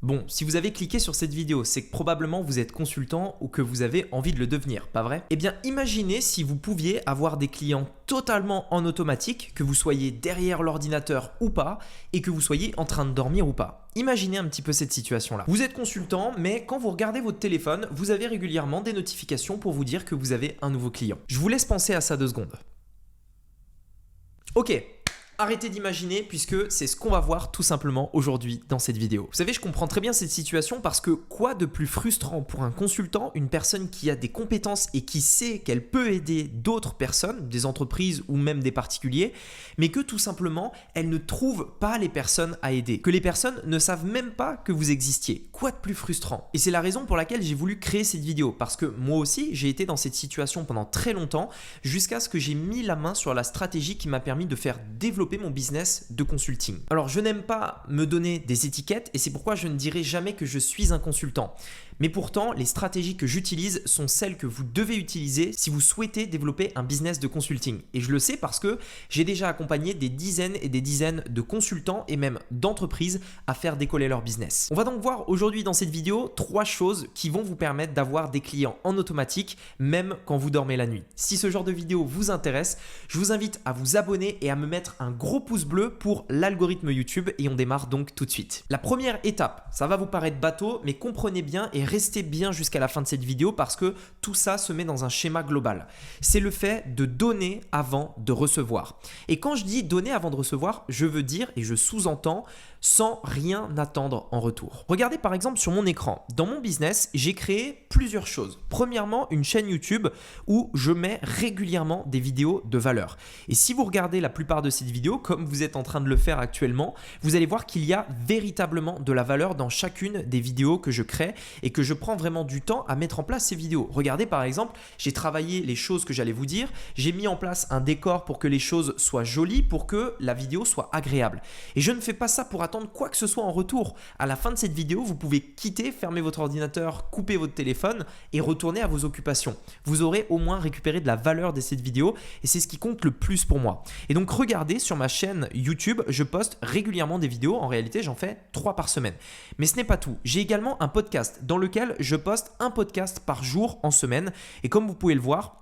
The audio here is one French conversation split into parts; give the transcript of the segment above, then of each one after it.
Bon, si vous avez cliqué sur cette vidéo, c'est que probablement vous êtes consultant ou que vous avez envie de le devenir, pas vrai? Eh bien, imaginez si vous pouviez avoir des clients totalement en automatique, que vous soyez derrière l'ordinateur ou pas, et que vous soyez en train de dormir ou pas. Imaginez un petit peu cette situation-là. Vous êtes consultant, mais quand vous regardez votre téléphone, vous avez régulièrement des notifications pour vous dire que vous avez un nouveau client. Je vous laisse penser à ça 2 secondes. Ok. Arrêtez d'imaginer puisque c'est ce qu'on va voir tout simplement aujourd'hui dans cette vidéo. Vous savez, je comprends très bien cette situation parce que quoi de plus frustrant pour un consultant, une personne qui a des compétences et qui sait qu'elle peut aider d'autres personnes, des entreprises ou même des particuliers, mais que tout simplement, elle ne trouve pas les personnes à aider, que les personnes ne savent même pas que vous existiez. Quoi de plus frustrant? Et c'est la raison pour laquelle j'ai voulu créer cette vidéo parce que moi aussi, j'ai été dans cette situation pendant très longtemps jusqu'à ce que j'ai mis la main sur la stratégie qui m'a permis de faire développer mon business de consulting. Alors, je n'aime pas me donner des étiquettes et c'est pourquoi je ne dirai jamais que je suis un consultant. Mais pourtant, les stratégies que j'utilise sont celles que vous devez utiliser si vous souhaitez développer un business de consulting. Et je le sais parce que j'ai déjà accompagné des dizaines et des dizaines de consultants et même d'entreprises à faire décoller leur business. On va donc voir aujourd'hui dans cette vidéo 3 choses qui vont vous permettre d'avoir des clients en automatique même quand vous dormez la nuit. Si ce genre de vidéo vous intéresse, je vous invite à vous abonner et à me mettre un gros pouce bleu pour l'algorithme YouTube et on démarre donc tout de suite. La première étape, ça va vous paraître bateau, mais comprenez bien et restez bien jusqu'à la fin de cette vidéo parce que tout ça se met dans un schéma global. C'est le fait de donner avant de recevoir. Et quand je dis donner avant de recevoir, je veux dire et je sous-entends sans rien attendre en retour. Regardez par exemple sur mon écran. Dans mon business, j'ai créé plusieurs choses. Premièrement, une chaîne YouTube où je mets régulièrement des vidéos de valeur. Et si vous regardez la plupart de ces vidéos, comme vous êtes en train de le faire actuellement, vous allez voir qu'il y a véritablement de la valeur dans chacune des vidéos que je crée et que je prends vraiment du temps à mettre en place ces vidéos. Regardez par exemple, j'ai travaillé les choses que j'allais vous dire, j'ai mis en place un décor pour que les choses soient jolies, pour que la vidéo soit agréable. Et je ne fais pas ça pour attendre quoi que ce soit en retour. À la fin de cette vidéo, vous pouvez quitter, fermer votre ordinateur, couper votre téléphone et retourner à vos occupations. Vous aurez au moins récupéré de la valeur de cette vidéo et c'est ce qui compte le plus pour moi. Et donc regardez sur ma chaîne YouTube, je poste régulièrement des vidéos. En réalité, j'en fais 3 par semaine. Mais ce n'est pas tout. J'ai également un podcast dans lequel je poste un podcast par jour en semaine. Et comme vous pouvez le voir,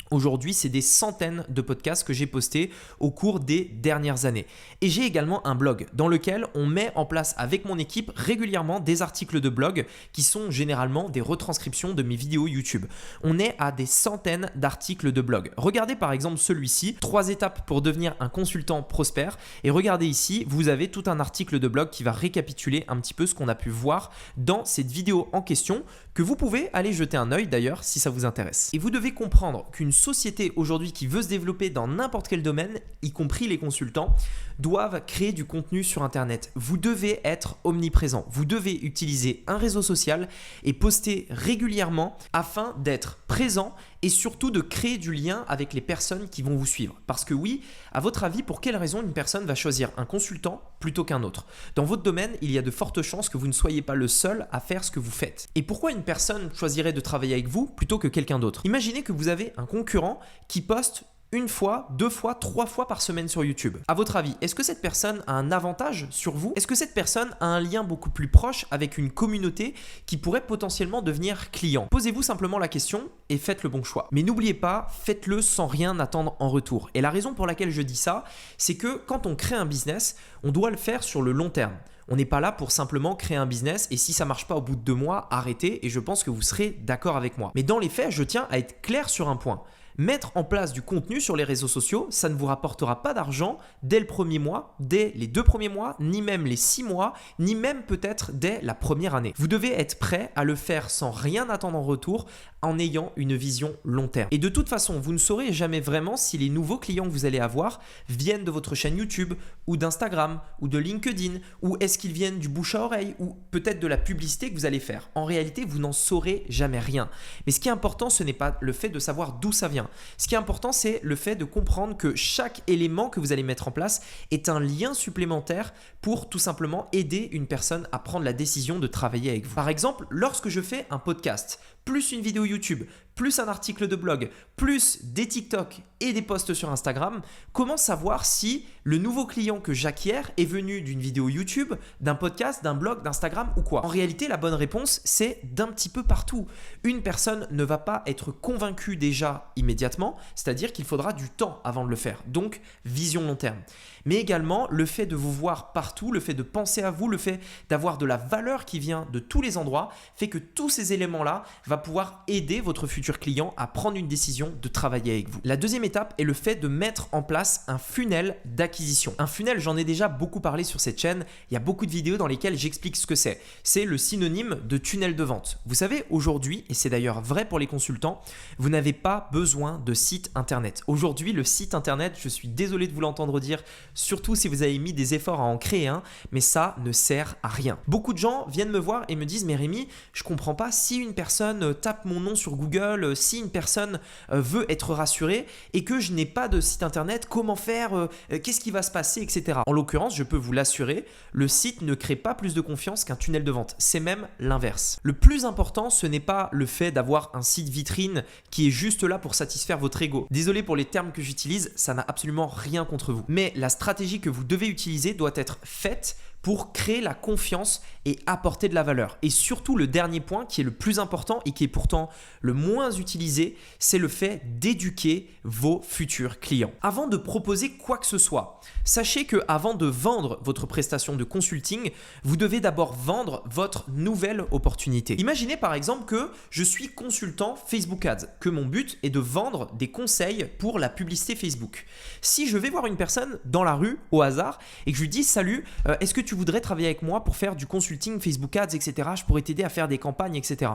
aujourd'hui, c'est des centaines de podcasts que j'ai postés au cours des dernières années. Et j'ai également un blog dans lequel on met en place avec mon équipe régulièrement des articles de blog qui sont généralement des retranscriptions de mes vidéos YouTube. On est à des centaines d'articles de blog. Regardez par exemple celui-ci, 3 étapes pour devenir un consultant prospère. Et regardez ici, vous avez tout un article de blog qui va récapituler un petit peu ce qu'on a pu voir dans cette vidéo en question que vous pouvez aller jeter un œil d'ailleurs si ça vous intéresse. Et vous devez comprendre qu'une société aujourd'hui qui veut se développer dans n'importe quel domaine, y compris les consultants, doivent créer du contenu sur Internet. Vous devez être omniprésent. Vous devez utiliser un réseau social et poster régulièrement afin d'être présent et surtout de créer du lien avec les personnes qui vont vous suivre. Parce que oui, à votre avis, pour quelle raison une personne va choisir un consultant plutôt qu'un autre? Dans votre domaine, il y a de fortes chances que vous ne soyez pas le seul à faire ce que vous faites. Et pourquoi une personne choisirait de travailler avec vous plutôt que quelqu'un d'autre? Imaginez que vous avez un concurrent qui poste 1 fois, 2 fois, 3 fois par semaine sur YouTube. À votre avis, est-ce que cette personne a un avantage sur vous? Est-ce que cette personne a un lien beaucoup plus proche avec une communauté qui pourrait potentiellement devenir client? Posez-vous simplement la question et faites le bon choix. Mais n'oubliez pas, faites-le sans rien attendre en retour. Et la raison pour laquelle je dis ça, c'est que quand on crée un business, on doit le faire sur le long terme. On n'est pas là pour simplement créer un business et si ça ne marche pas au bout de 2 mois, arrêtez et je pense que vous serez d'accord avec moi. Mais dans les faits, je tiens à être clair sur un point. Mettre en place du contenu sur les réseaux sociaux, ça ne vous rapportera pas d'argent dès le premier mois, dès les 2 premiers mois, ni même les 6 mois, ni même peut-être dès la première année. Vous devez être prêt à le faire sans rien attendre en retour en ayant une vision long terme. Et de toute façon, vous ne saurez jamais vraiment si les nouveaux clients que vous allez avoir viennent de votre chaîne YouTube ou d'Instagram ou de LinkedIn ou est-ce qu'ils viennent du bouche à oreille ou peut-être de la publicité que vous allez faire. En réalité, vous n'en saurez jamais rien. Mais ce qui est important, ce n'est pas le fait de savoir d'où ça vient. Ce qui est important, c'est le fait de comprendre que chaque élément que vous allez mettre en place est un lien supplémentaire pour tout simplement aider une personne à prendre la décision de travailler avec vous. Par exemple, lorsque je fais un podcast, plus une vidéo YouTube, plus un article de blog, plus des TikTok et des posts sur Instagram, comment savoir si le nouveau client que j'acquiers est venu d'une vidéo YouTube, d'un podcast, d'un blog, d'Instagram ou quoi? En réalité, la bonne réponse, c'est d'un petit peu partout. Une personne ne va pas être convaincue déjà immédiatement, c'est-à-dire qu'il faudra du temps avant de le faire. Donc, vision long terme. Mais également, le fait de vous voir partout, le fait de penser à vous, le fait d'avoir de la valeur qui vient de tous les endroits, fait que tous ces éléments-là vont pouvoir aider votre futur client à prendre une décision de travailler avec vous. La deuxième étape est le fait de mettre en place un funnel d'acquisition. Un funnel, j'en ai déjà beaucoup parlé sur cette chaîne. Il y a beaucoup de vidéos dans lesquelles j'explique ce que c'est. C'est le synonyme de tunnel de vente. Vous savez, aujourd'hui, et c'est d'ailleurs vrai pour les consultants, vous n'avez pas besoin de site internet. Aujourd'hui, le site internet, je suis désolé de vous l'entendre dire, surtout si vous avez mis des efforts à en créer un, mais ça ne sert à rien. Beaucoup de gens viennent me voir et me disent « Mais Rémi, je comprends pas, si une personne tape mon nom sur Google, si une personne veut être rassurée et que je n'ai pas de site internet, comment faire, qu'est-ce qui va se passer, etc. » En l'occurrence, je peux vous l'assurer, le site ne crée pas plus de confiance qu'un tunnel de vente. C'est même l'inverse. Le plus important, ce n'est pas le fait d'avoir un site vitrine qui est juste là pour satisfaire votre ego. Désolé pour les termes que j'utilise, ça n'a absolument rien contre vous. Mais la stratégie que vous devez utiliser doit être faite pour créer la confiance et apporter de la valeur. Et surtout, le dernier point qui est le plus important et qui est pourtant le moins utilisé, c'est le fait d'éduquer vos futurs clients. Avant de proposer quoi que ce soit, sachez que avant de vendre votre prestation de consulting, vous devez d'abord vendre votre nouvelle opportunité. Imaginez par exemple que je suis consultant Facebook Ads, que mon but est de vendre des conseils pour la publicité Facebook. Si je vais voir une personne dans la rue au hasard et que je lui dis « Salut, est-ce que tu voudrais travailler avec moi pour faire du consulting Facebook Ads, etc. Je pourrais t'aider à faire des campagnes, etc. »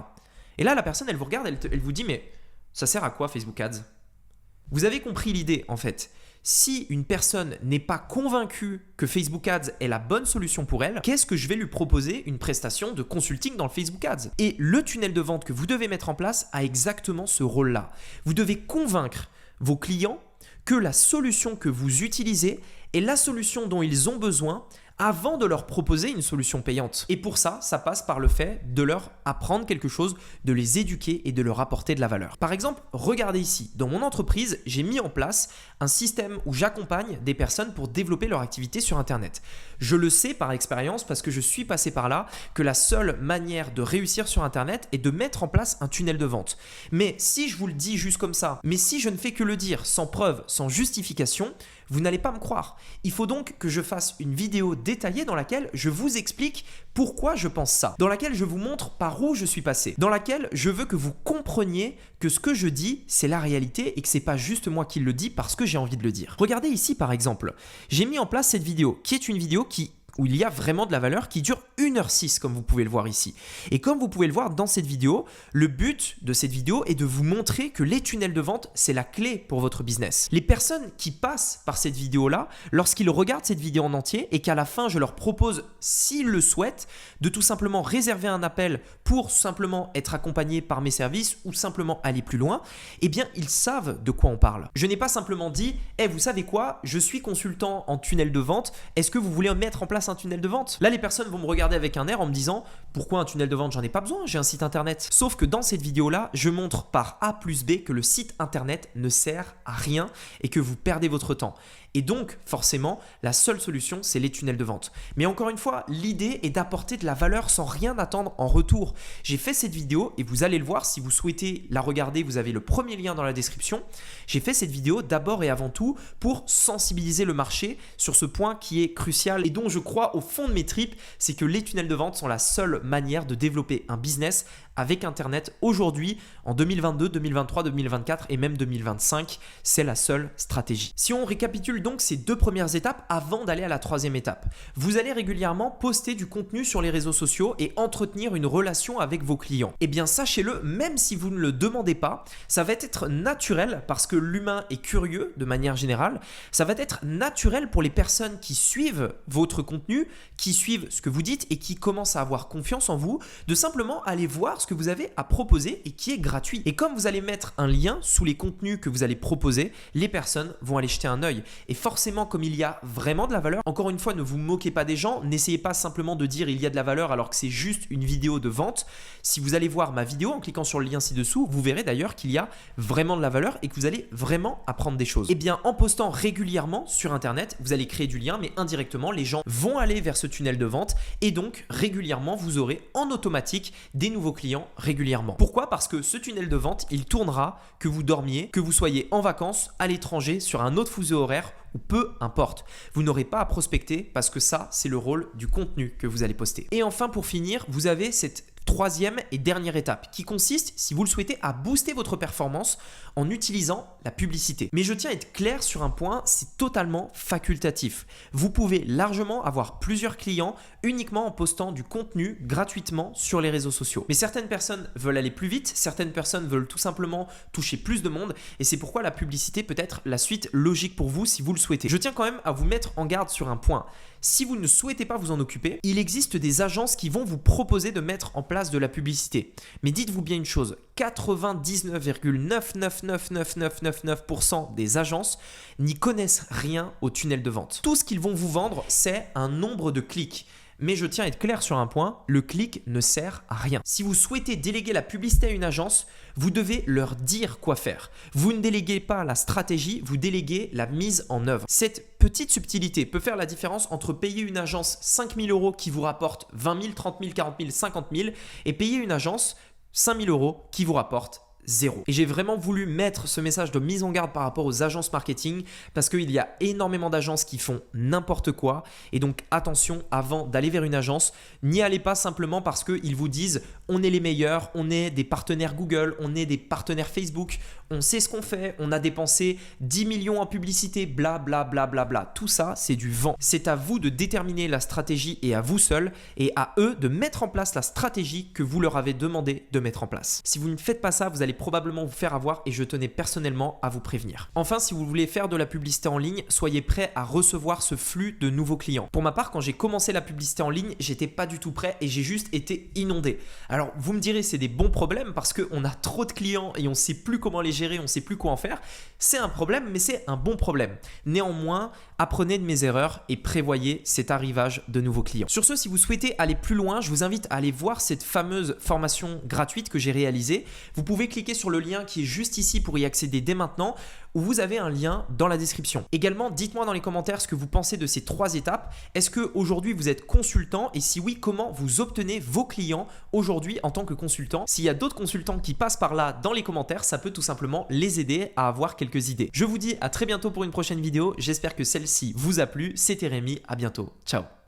Et là, la personne, elle vous regarde, elle vous dit « Mais ça sert à quoi Facebook Ads ?» Vous avez compris l'idée en fait. Si une personne n'est pas convaincue que Facebook Ads est la bonne solution pour elle, qu'est-ce que je vais lui proposer? Une prestation de consulting dans le Facebook Ads. Et le tunnel de vente que vous devez mettre en place a exactement ce rôle-là. Vous devez convaincre vos clients que la solution que vous utilisez est la solution dont ils ont besoin avant de leur proposer une solution payante. Et pour ça, ça passe par le fait de leur apprendre quelque chose, de les éduquer et de leur apporter de la valeur. Par exemple, regardez ici, dans mon entreprise, j'ai mis en place un système où j'accompagne des personnes pour développer leur activité sur Internet. Je le sais par expérience parce que je suis passé par là que la seule manière de réussir sur Internet est de mettre en place un tunnel de vente. Mais si je vous le dis juste comme ça, mais si je ne fais que le dire sans preuve, sans justification, vous n'allez pas me croire. Il faut donc que je fasse une vidéo détaillée dans laquelle je vous explique pourquoi je pense ça, dans laquelle je vous montre par où je suis passé, dans laquelle je veux que vous compreniez que ce que je dis, c'est la réalité et que c'est pas juste moi qui le dis parce que j'ai envie de le dire. Regardez ici par exemple, j'ai mis en place cette vidéo qui est une vidéo où il y a vraiment de la valeur qui dure 1h06 comme vous pouvez le voir ici. Et comme vous pouvez le voir dans cette vidéo, le but de cette vidéo est de vous montrer que les tunnels de vente, c'est la clé pour votre business. Les personnes qui passent par cette vidéo-là, lorsqu'ils regardent cette vidéo en entier et qu'à la fin, je leur propose, s'ils le souhaitent, de tout simplement réserver un appel pour simplement être accompagné par mes services ou simplement aller plus loin, eh bien, ils savent de quoi on parle. Je n'ai pas simplement dit « Hey, vous savez quoi? Je suis consultant en tunnel de vente. Est-ce que vous voulez mettre en place un tunnel de vente ?» Là, les personnes vont me regarder avec un air en me disant « Pourquoi un tunnel de vente? J'en ai pas besoin, j'ai un site internet. » Sauf que dans cette vidéo-là, je montre par A plus B que le site internet ne sert à rien et que vous perdez votre temps. Et donc, forcément, la seule solution, c'est les tunnels de vente. Mais encore une fois, l'idée est d'apporter de la valeur sans rien attendre en retour. J'ai fait cette vidéo et vous allez le voir, si vous souhaitez la regarder, vous avez le premier lien dans la description. J'ai fait cette vidéo d'abord et avant tout pour sensibiliser le marché sur ce point qui est crucial et dont je crois au fond de mes tripes, c'est que les tunnels de vente sont la seule manière de développer un business avec Internet aujourd'hui, en 2022, 2023, 2024 et même 2025, c'est la seule stratégie. Si on récapitule donc ces deux premières étapes avant d'aller à la troisième étape, vous allez régulièrement poster du contenu sur les réseaux sociaux et entretenir une relation avec vos clients. Eh bien, sachez-le, même si vous ne le demandez pas, ça va être naturel parce que l'humain est curieux de manière générale. Ça va être naturel pour les personnes qui suivent votre contenu, qui suivent ce que vous dites et qui commencent à avoir confiance en vous, de simplement aller voir ce que vous avez à proposer et qui est gratuit. Et comme vous allez mettre un lien sous les contenus que vous allez proposer, les personnes vont aller jeter un œil. Et forcément, comme il y a vraiment de la valeur, encore une fois, ne vous moquez pas des gens, n'essayez pas simplement de dire il y a de la valeur alors que c'est juste une vidéo de vente. Si vous allez voir ma vidéo en cliquant sur le lien ci-dessous, vous verrez d'ailleurs qu'il y a vraiment de la valeur et que vous allez vraiment apprendre des choses. Et bien, en postant régulièrement sur Internet, vous allez créer du lien, mais indirectement, les gens vont aller vers ce tunnel de vente et donc régulièrement, vous aurez en automatique des nouveaux clients régulièrement. Pourquoi? Parce que ce tunnel de vente, il tournera que vous dormiez, que vous soyez en vacances, à l'étranger, sur un autre fuseau horaire ou peu importe. Vous n'aurez pas à prospecter parce que ça, c'est le rôle du contenu que vous allez poster. Et enfin, pour finir, vous avez cette troisième et dernière étape qui consiste, si vous le souhaitez, à booster votre performance en utilisant la publicité. Mais je tiens à être clair sur un point, c'est totalement facultatif. Vous pouvez largement avoir plusieurs clients uniquement en postant du contenu gratuitement sur les réseaux sociaux. Mais certaines personnes veulent aller plus vite, certaines personnes veulent tout simplement toucher plus de monde et c'est pourquoi la publicité peut être la suite logique pour vous si vous le souhaitez. Je tiens quand même à vous mettre en garde sur un point. Si vous ne souhaitez pas vous en occuper, il existe des agences qui vont vous proposer de mettre en place de la publicité. Mais dites-vous bien une chose, 99,9999999% des agences n'y connaissent rien au tunnel de vente. Tout ce qu'ils vont vous vendre, c'est un nombre de clics. Mais je tiens à être clair sur un point, le clic ne sert à rien. Si vous souhaitez déléguer la publicité à une agence, vous devez leur dire quoi faire. Vous ne déléguez pas la stratégie, vous déléguez la mise en œuvre. Cette petite subtilité peut faire la différence entre payer une agence 5 000 € qui vous rapporte 20 000, 30 000, 40 000, 50 000 et payer une agence 5 000 € qui vous rapporte 0. Et j'ai vraiment voulu mettre ce message de mise en garde par rapport aux agences marketing parce qu'il y a énormément d'agences qui font n'importe quoi et donc attention, avant d'aller vers une agence, n'y allez pas simplement parce qu'ils vous disent on est les meilleurs, on est des partenaires Google, on est des partenaires Facebook, on sait ce qu'on fait, on a dépensé 10 millions en publicité, bla bla bla bla bla. Tout ça, c'est du vent. C'est à vous de déterminer la stratégie et à vous seul et à eux de mettre en place la stratégie que vous leur avez demandé de mettre en place. Si vous ne faites pas ça, vous allez probablement vous faire avoir et je tenais personnellement à vous prévenir. Enfin, si vous voulez faire de la publicité en ligne, soyez prêt à recevoir ce flux de nouveaux clients. Pour ma part, quand j'ai commencé la publicité en ligne, j'étais pas du tout prêt et j'ai juste été inondé. Alors, vous me direz, c'est des bons problèmes parce qu'on a trop de clients et on sait plus comment les gérer, on sait plus quoi en faire. C'est un problème, mais c'est un bon problème. Néanmoins, apprenez de mes erreurs et prévoyez cet arrivage de nouveaux clients. Sur ce, si vous souhaitez aller plus loin, je vous invite à aller voir cette fameuse formation gratuite que j'ai réalisée. Vous pouvez cliquer sur le lien qui est juste ici pour y accéder dès maintenant ou vous avez un lien dans la description. Également, dites-moi dans les commentaires ce que vous pensez de ces 3 étapes. Est-ce qu'aujourd'hui vous êtes consultant et si oui, comment vous obtenez vos clients aujourd'hui en tant que consultant? S'il y a d'autres consultants qui passent par là dans les commentaires, ça peut tout simplement les aider à avoir quelques idées. Je vous dis à très bientôt pour une prochaine vidéo. J'espère que celle-ci vous a plu. C'était Rémi, à bientôt. Ciao.